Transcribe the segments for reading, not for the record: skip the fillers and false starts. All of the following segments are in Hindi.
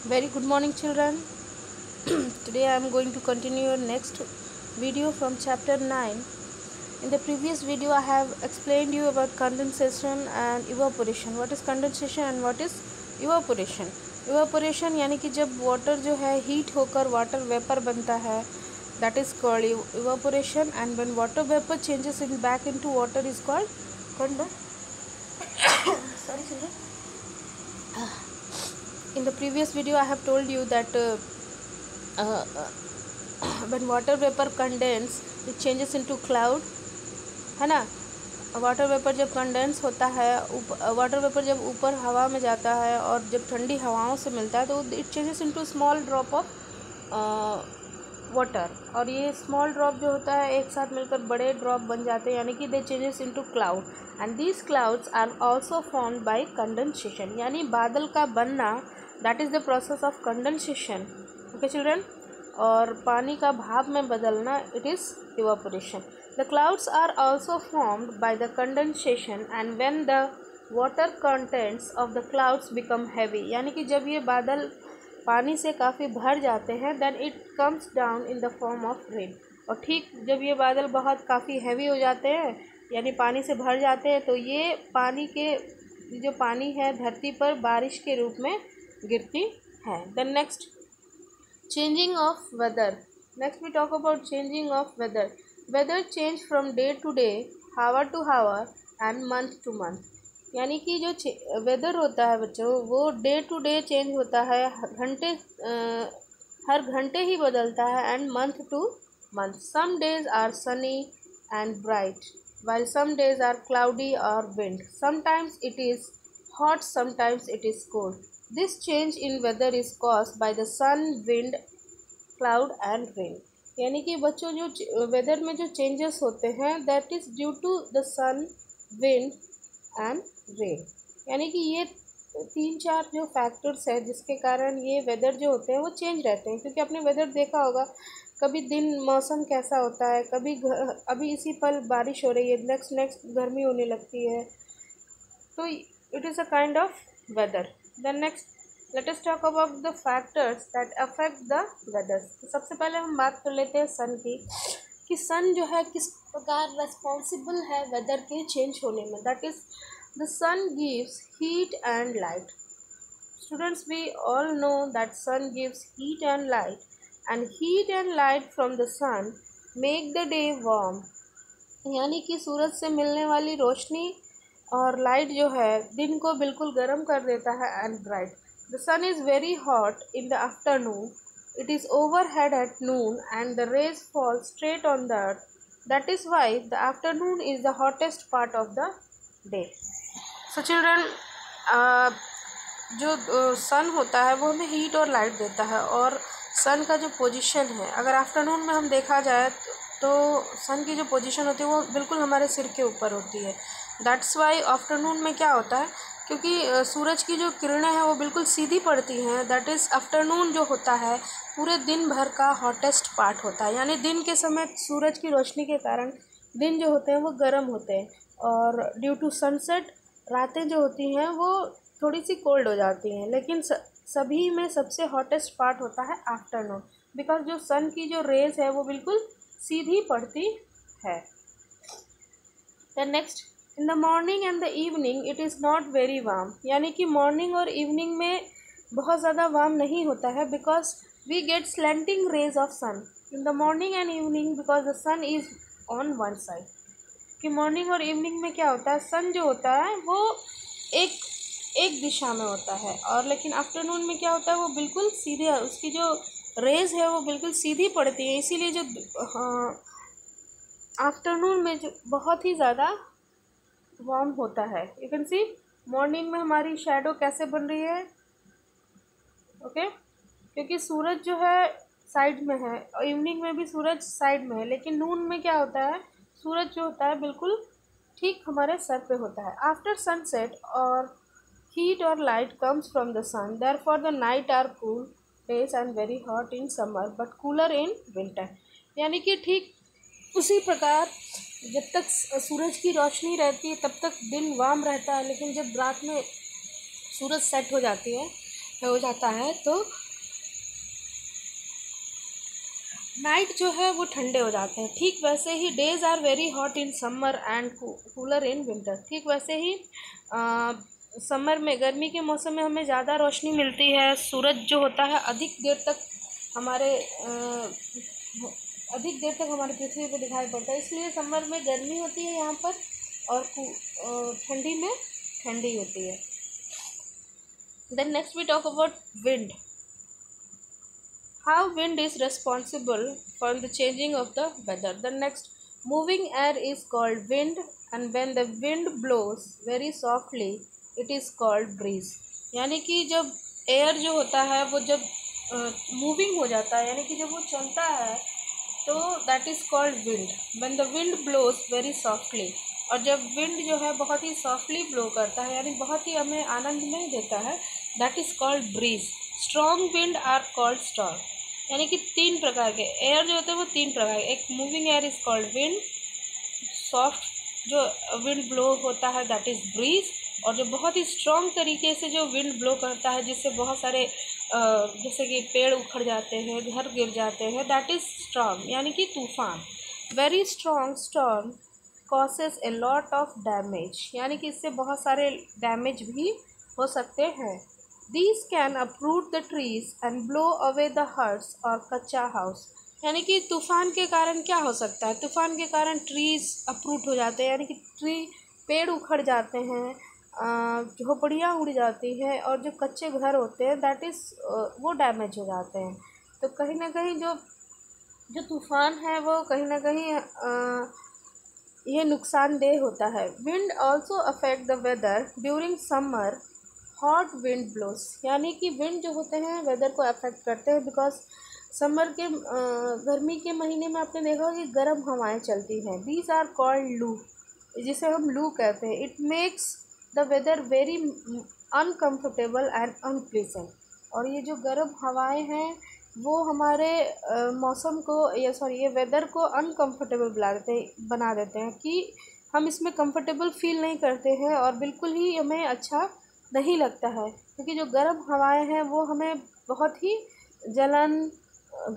Very good morning, children. Today I am going to continue next video from chapter 9. In the previous video I have explained you about condensation and evaporation. What is condensation and what is evaporation? Evaporation यानी कि जब water जो है heat होकर water vapor बनता है, that is called evaporation, and when water vapor changes back into water is called sorry children. In the previous video I have told you that when water vapor condense it changes into cloud, है ना. वाटर वेपर जब कंडेंस होता है, वाटर वेपर जब ऊपर हवा में जाता है और जब ठंडी हवाओं से मिलता है तो it changes into small drop of water, और ये स्मॉल ड्रॉप जो होता है एक साथ मिलकर बड़े ड्रॉप बन जाते हैं, यानी कि they changes into cloud, and these clouds are also formed by condensation, यानी बादल का बनना, that is the process of condensation. Okay children. और पानी का भाप में बदलना, it is evaporation. The clouds are also formed by the condensation, and when the water contents of the clouds become heavy, यानी कि जब ये बादल पानी से काफ़ी भर जाते हैं, then it comes down in the form of rain. और ठीक जब ये बादल बहुत काफ़ी हैवी हो जाते हैं यानी पानी से भर जाते हैं, तो ये पानी के जो पानी है धरती पर बारिश के रूप में गिरती है. Then next, changing of weather. Next we talk about changing of weather. Weather change from day to day, hour to hour and month to month. यानी कि जो वेदर होता है बच्चों, वो डे टू डे चेंज होता है, हर घंटे ही बदलता है, and month to month. Some days are sunny and bright while some days are cloudy or wind. Sometimes it is hot, sometimes it is cold. This change in weather is caused by the sun, wind, cloud and rain. यानी कि बच्चों जो वेदर में जो चेंजेस होते हैं, that is due to the sun, wind and rain. यानी कि ये 3-4 जो फैक्टर्स है जिसके कारण ये वेदर जो होते हैं वो चेंज रहते हैं. क्योंकि आपने वेदर देखा होगा, कभी दिन मौसम कैसा होता है, कभी अभी इसी पल बारिश हो रही है, नेक्स्ट गर्मी होने लगती है, तो it is a kind of weather. Then next, let us talk about the factors that affect the weather. तो सबसे पहले हम बात कर लेते हैं सन की, कि सन जो है किस प्रकार रेस्पॉन्सिबल है वेदर के चेंज होने में. That is the sun gives heat and light. Students, we all know that sun gives heat and light, and heat and light from the sun make the day warm. यानी कि सूरज से मिलने वाली रोशनी और लाइट जो है दिन को बिल्कुल गर्म कर देता है, and bright. The sun is very hot in the afternoon. It is overhead at noon and the rays fall straight on the earth. That is why the afternoon is the hottest part of the day. So children, जो सन होता है वो हमें हीट और लाइट देता है, और सन का जो पोजीशन है, अगर आफ्टरनून में हम देखा जाए तो सन की जो पोजीशन होती है वो बिल्कुल हमारे सिर के ऊपर होती है. दैट्स वाई आफ्टरनून में क्या होता है, क्योंकि सूरज की जो किरणें हैं वो बिल्कुल सीधी पड़ती हैं. दैट इज़ आफ्टरनून जो होता है पूरे दिन भर का हॉटेस्ट पार्ट होता है. यानी दिन के समय सूरज की रोशनी के कारण दिन जो होते हैं वो गर्म होते हैं, और ड्यू टू सनसेट रातें जो होती हैं वो थोड़ी सी कोल्ड हो जाती हैं. लेकिन सभी में सबसे हॉटेस्ट पार्ट होता है आफ्टरनून, बिकॉज जो सन की जो रेज है वो बिल्कुल सीधी पड़ती है. Then next, in the morning and the evening it is not very warm. यानी कि मॉर्निंग और इवनिंग में बहुत ज़्यादा वार्म नहीं होता है, because we get slanting rays of sun in the morning and evening, because the sun is on one side. कि मॉर्निंग और इवनिंग में क्या होता है, सन जो होता है वो एक दिशा में होता है, और लेकिन आफ्टरनून में क्या होता है वो बिल्कुल सीधे, उसकी जो रेज है वो बिल्कुल सीधी पड़ती है. इसीलिए जो आफ्टरनून में जो बहुत ही ज़्यादा वार्म होता है. यू कैन सी मॉर्निंग में हमारी शैडो कैसे बन रही है. ओके, क्योंकि सूरज जो है साइड में है, और इवनिंग में भी सूरज साइड में है, लेकिन नून में क्या होता है, सूरज जो होता है बिल्कुल ठीक हमारे सर पे होता है. आफ्टर सनसेट और हीट और light comes from the sun, therefore the night are cool days and very hot in summer but cooler in winter. यानी कि ठीक उसी प्रकार जब तक सूरज की रोशनी रहती है तब तक दिन वार्म रहता है, लेकिन जब रात में सूरज सेट हो जाती है हो जाता है तो नाइट जो है वो ठंडे हो जाते हैं। ठीक वैसे ही days are very hot in summer and cooler in winter. ठीक वैसे ही समर में, गर्मी के मौसम में हमें ज़्यादा रोशनी मिलती है, सूरज जो होता है अधिक देर तक हमारे पृथ्वी पर दिखाई पड़ता है, इसलिए समर में गर्मी होती है यहाँ पर और ठंडी में ठंडी होती है। Then next we talk about wind. How wind is responsible for the changing of the weather. The next, moving air is called wind, and when the wind blows very softly, it is called breeze. यानी कि जब एयर जो होता है वो जब मूविंग हो जाता है, यानी कि जब वो चलता है तो that is called wind. When the wind blows very softly, और जब विंड जो है बहुत ही सॉफ्टली ब्लो करता है, यानी बहुत ही हमें आनंद में देता है, that is called breeze. Strong wind are called storm. यानी कि तीन प्रकार के एयर जो होते हैं वो तीन प्रकार के, एक moving air is called wind, soft जो विंड ब्लो होता है दैट इज़ ब्रीज, और जो बहुत ही स्ट्रॉन्ग तरीके से जो विंड ब्लो करता है जिससे बहुत सारे जैसे कि पेड़ उखड़ जाते हैं, घर गिर जाते हैं, दैट इज़ स्टॉर्म यानी कि तूफान। Very strong storm causes a lot of damage, यानी कि इससे बहुत सारे डैमेज भी हो सकते हैं। These can uproot the trees and blow away the huts or कच्चा हाउस। यानी कि तूफ़ान के कारण क्या हो सकता है, तूफ़ान के कारण ट्रीज़ अप्रूट हो जाते हैं, यानी कि पेड़ उखड़ जाते हैं, झोपड़ियाँ उड़ जाती हैं, और जो कच्चे घर होते हैं दैट इज़ वो डैमेज हो जाते हैं। तो कहीं ना कहीं जो तूफ़ान है वो कहीं ना कहीं ये नुकसानदेह होता है। Wind also affect the weather during summer. Hot wind blows, यानी कि विंड जो होते हैं वेदर को अफेक्ट करते हैं, बिकॉज समर के गर्मी के महीने में आपने देखा होगा कि गर्म हवाएं चलती हैं। दीज आर कॉल्ड लू, जिसे हम लू कहते हैं। It makes the weather very uncomfortable and unpleasant. और ये जो गर्म हवाएं हैं वो हमारे मौसम को ये वेदर को अनकम्फर्टेबल बना देते हैं कि हम इसमें कंफर्टेबल फील नहीं करते हैं और बिल्कुल ही हमें अच्छा नहीं लगता है, क्योंकि जो गर्म हवाएं हैं वो हमें बहुत ही जलन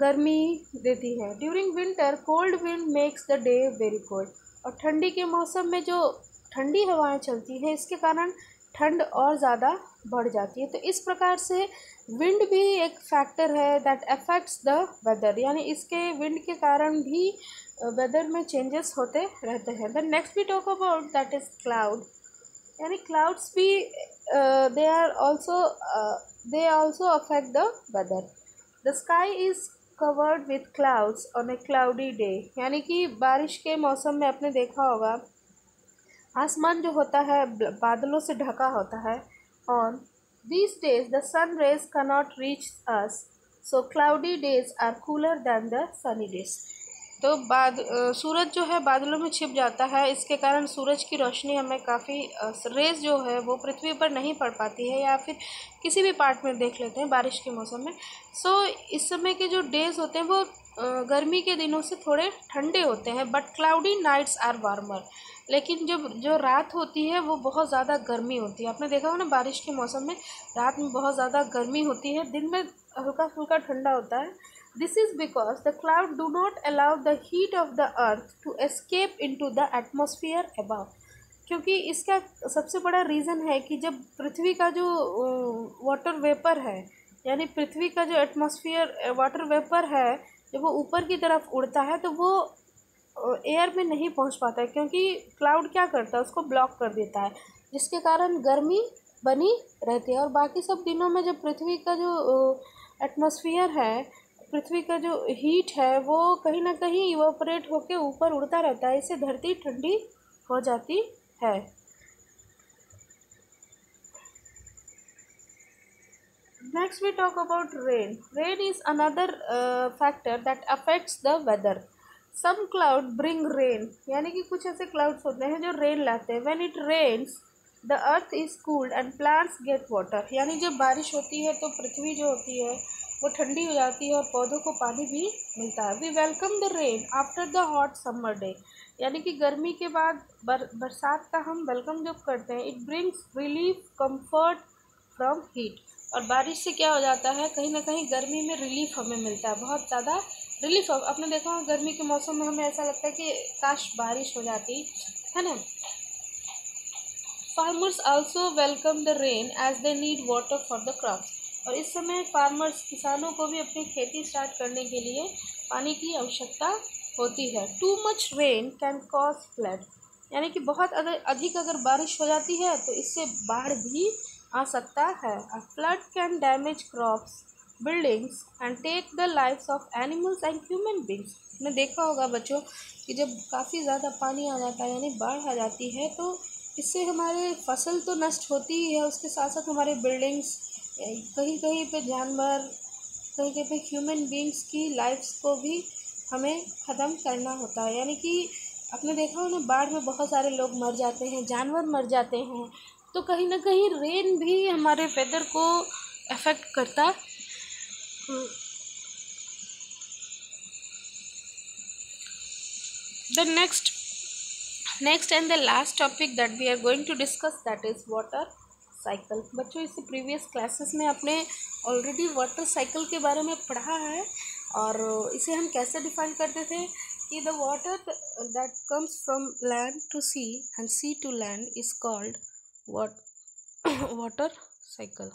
गर्मी देती हैं। During winter cold wind makes the day very cold. और ठंडी के मौसम में जो ठंडी हवाएं चलती हैं इसके कारण ठंड और ज़्यादा बढ़ जाती है। तो इस प्रकार से विंड भी एक फैक्टर है दैट अफेक्ट्स द वेदर, यानी इसके विंड के कारण भी वेदर में चेंजेस होते रहते हैं। The next we talk about that is cloud. यानी क्लाउड्स भी they also affect the weather. The sky is covered with clouds on a cloudy day। यानी कि बारिश के मौसम में आपने देखा होगा आसमान जो होता है बादलों से ढका होता है। On these days the sun rays cannot reach us, so cloudy days are cooler than the sunny days। तो सूरज जो है बादलों में छिप जाता है, इसके कारण सूरज की रोशनी हमें काफ़ी रेस जो है वो पृथ्वी पर नहीं पड़ पाती है, या फिर किसी भी पार्ट में देख लेते हैं बारिश के मौसम में। इस समय के जो डेज़ होते हैं वो गर्मी के दिनों से थोड़े ठंडे होते हैं, but cloudy nights are warmer. लेकिन जब जो रात होती है वो बहुत ज़्यादा गर्मी होती है। आपने देखा हो ना बारिश के मौसम में रात में बहुत ज़्यादा गर्मी होती है, दिन में हल्का फुल्का ठंडा होता है। This is because the cloud do not allow the heat of the earth to escape into the atmosphere above। क्योंकि इसका सबसे बड़ा रीज़न है कि जब पृथ्वी का जो वाटर वेपर है, यानी पृथ्वी का जो एटमॉस्फेयर वाटर वेपर है, जब वो ऊपर की तरफ उड़ता है तो वो एयर में नहीं पहुंच पाता है, क्योंकि क्लाउड क्या करता है उसको ब्लॉक कर देता है, जिसके कारण गर्मी बनी रहती है। और बाकी सब दिनों में जब पृथ्वी का जो एटमॉस्फेयर है, पृथ्वी का जो हीट है वो कहीं ना कहीं इवापोरेट होकर ऊपर उड़ता रहता है, इससे धरती ठंडी हो जाती है। Next we talk about rain. Rain is another factor that affects the weather. Some cloud bring rain, यानी कि कुछ ऐसे क्लाउड्स होते हैं जो रेन लाते हैं। When it rains the earth is cooled and plants get water. यानी जब बारिश होती है तो पृथ्वी जो होती है वो ठंडी हो जाती है और पौधों को पानी भी मिलता है। We welcome the rain after the hot summer day. यानी कि गर्मी के बाद बरसात का हम वेलकम जब करते हैं, it brings relief comfort from heat. और बारिश से क्या हो जाता है, कहीं ना कहीं गर्मी में रिलीफ हमें मिलता है, बहुत ज़्यादा रिलीफ। आपने देखा होगा गर्मी के मौसम में हमें ऐसा लगता है कि काश बारिश हो जाती, है ना। Farmers also welcome the rain as they need water for the crops. और इस समय फार्मर्स, किसानों को भी अपनी खेती स्टार्ट करने के लिए पानी की आवश्यकता होती है। Too much rain can cause flood, यानी कि बहुत अधिक अगर बारिश हो जाती है तो इससे बाढ़ भी आ सकता है। A flood can damage crops, buildings and take the lives of animals and human beings. आपने देखा होगा बच्चों कि जब काफ़ी ज़्यादा पानी आ जाता है यानी बाढ़ आ जाती है तो इससे हमारे फसल तो नष्ट होती ही है, उसके साथ साथ हमारे बिल्डिंग्स, कहीं कहीं पे जानवर, कहीं कहीं पे ह्यूमन बींग्स की लाइफ्स को भी हमें ख़त्म करना होता है। यानी कि आपने देखा हो ना, बाढ़ में बहुत सारे लोग मर जाते हैं, जानवर मर जाते हैं। तो कहीं ना कहीं रेन भी हमारे वेदर को अफेक्ट करता है। The next and the last topic that we are going to discuss, that is water cycle। बच्चों इससे प्रीवियस क्लासेस में आपने ऑलरेडी वाटर साइकिल के बारे में पढ़ा है, और इसे हम कैसे डिफाइन करते थे कि the water that comes from land to sea and sea to land is called water cycle.